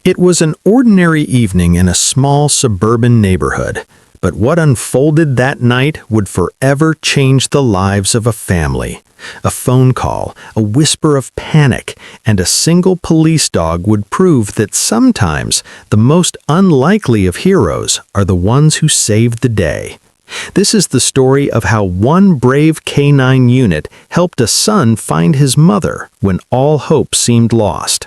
It was an ordinary evening in a small suburban neighborhood, but what unfolded that night would forever change the lives of a family. A phone call, a whisper of panic, and a single police dog would prove that sometimes the most unlikely of heroes are the ones who saved the day. This is the story of how one brave canine unit helped a son find his mother when all hope seemed lost.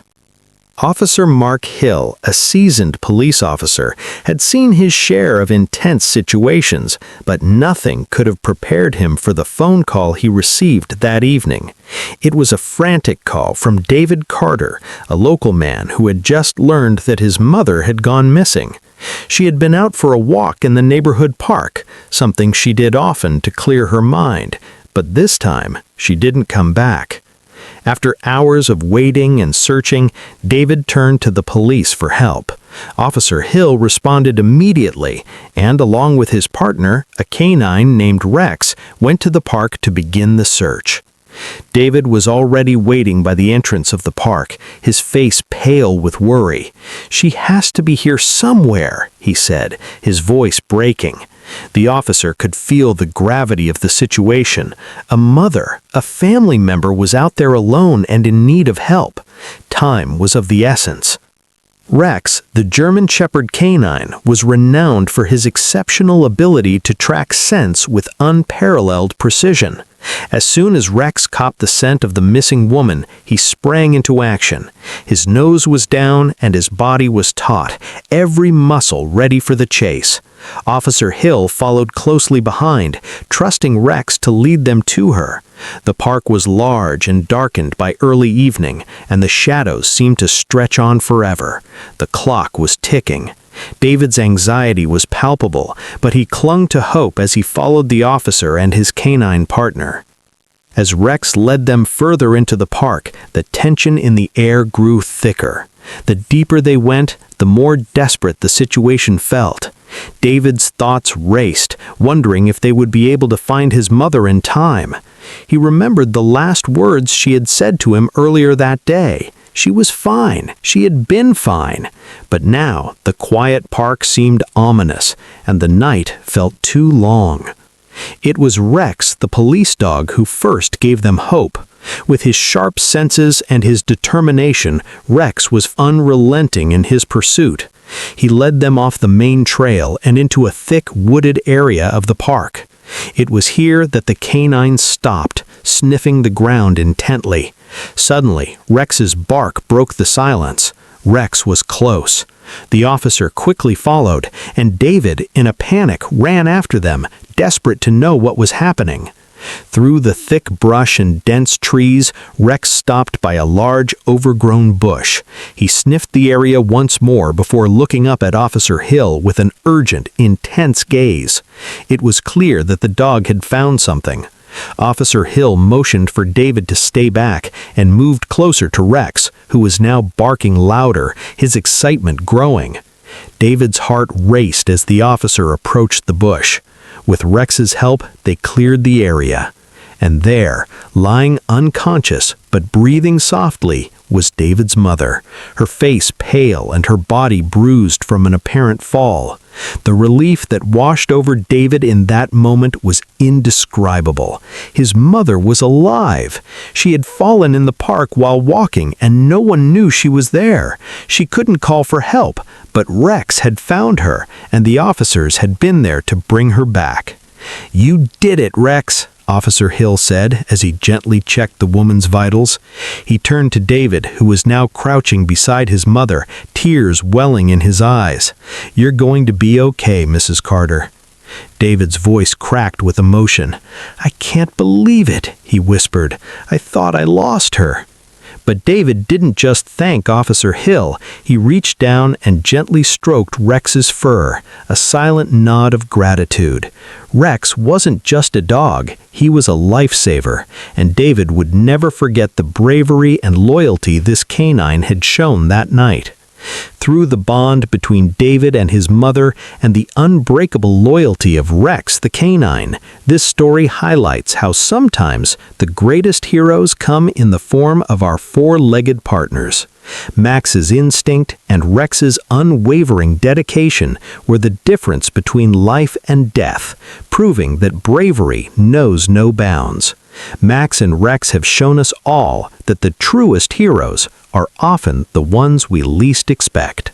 Officer Mark Hill, a seasoned police officer, had seen his share of intense situations, but nothing could have prepared him for the phone call he received that evening. It was a frantic call from David Carter, a local man who had just learned that his mother had gone missing. She had been out for a walk in the neighborhood park, something she did often to clear her mind, but this time she didn't come back. After hours of waiting and searching, David turned to the police for help. Officer Hill responded immediately, and along with his partner, a canine named Rex, went to the park to begin the search. David was already waiting by the entrance of the park, his face pale with worry. "She has to be here somewhere," he said, his voice breaking. The officer could feel the gravity of the situation. A mother, a family member, was out there alone and in need of help. Time was of the essence. Rex, the German Shepherd canine, was renowned for his exceptional ability to track scents with unparalleled precision. As soon as Rex caught the scent of the missing woman, he sprang into action. His nose was down and his body was taut, every muscle ready for the chase. Officer Hill followed closely behind, trusting Rex to lead them to her. The park was large and darkened by early evening, and the shadows seemed to stretch on forever. The clock was ticking. David's anxiety was palpable, but he clung to hope as he followed the officer and his canine partner. As Rex led them further into the park, the tension in the air grew thicker. The deeper they went, the more desperate the situation felt. David's thoughts raced, wondering if they would be able to find his mother in time. He remembered the last words she had said to him earlier that day. She was fine. She had been fine. But now the quiet park seemed ominous, and the night felt too long. It was Rex, the police dog, who first gave them hope. With his sharp senses and his determination, Rex was unrelenting in his pursuit. He led them off the main trail and into a thick wooded area of the park. It was here that the canine stopped, sniffing the ground intently. Suddenly, Rex's bark broke the silence. Rex was close. The officer quickly followed, and David, in a panic, ran after them, desperate to know what was happening. Through the thick brush and dense trees, Rex stopped by a large, overgrown bush. He sniffed the area once more before looking up at Officer Hill with an urgent, intense gaze. It was clear that the dog had found something. Officer Hill motioned for David to stay back and moved closer to Rex, who was now barking louder, his excitement growing. David's heart raced as the officer approached the bush. With Rex's help, they cleared the area. And there, lying unconscious but breathing softly, was David's mother, her face pale and her body bruised from an apparent fall. The relief that washed over David in that moment was indescribable. His mother was alive. She had fallen in the park while walking, and no one knew she was there. She couldn't call for help, but Rex had found her, and the officers had been there to bring her back. "You did it, Rex," Officer Hill said as he gently checked the woman's vitals. He turned to David, who was now crouching beside his mother, tears welling in his eyes. "You're going to be okay, Mrs. Carter." David's voice cracked with emotion. "I can't believe it," he whispered. "I thought I lost her." But David didn't just thank Officer Hill. He reached down and gently stroked Rex's fur, a silent nod of gratitude. Rex wasn't just a dog, he was a lifesaver, and David would never forget the bravery and loyalty this canine had shown that night. Through the bond between David and his mother and the unbreakable loyalty of Rex the canine, this story highlights how sometimes the greatest heroes come in the form of our four-legged partners. Max's instinct and Rex's unwavering dedication were the difference between life and death, proving that bravery knows no bounds. Max and Rex have shown us all that the truest heroes are often the ones we least expect.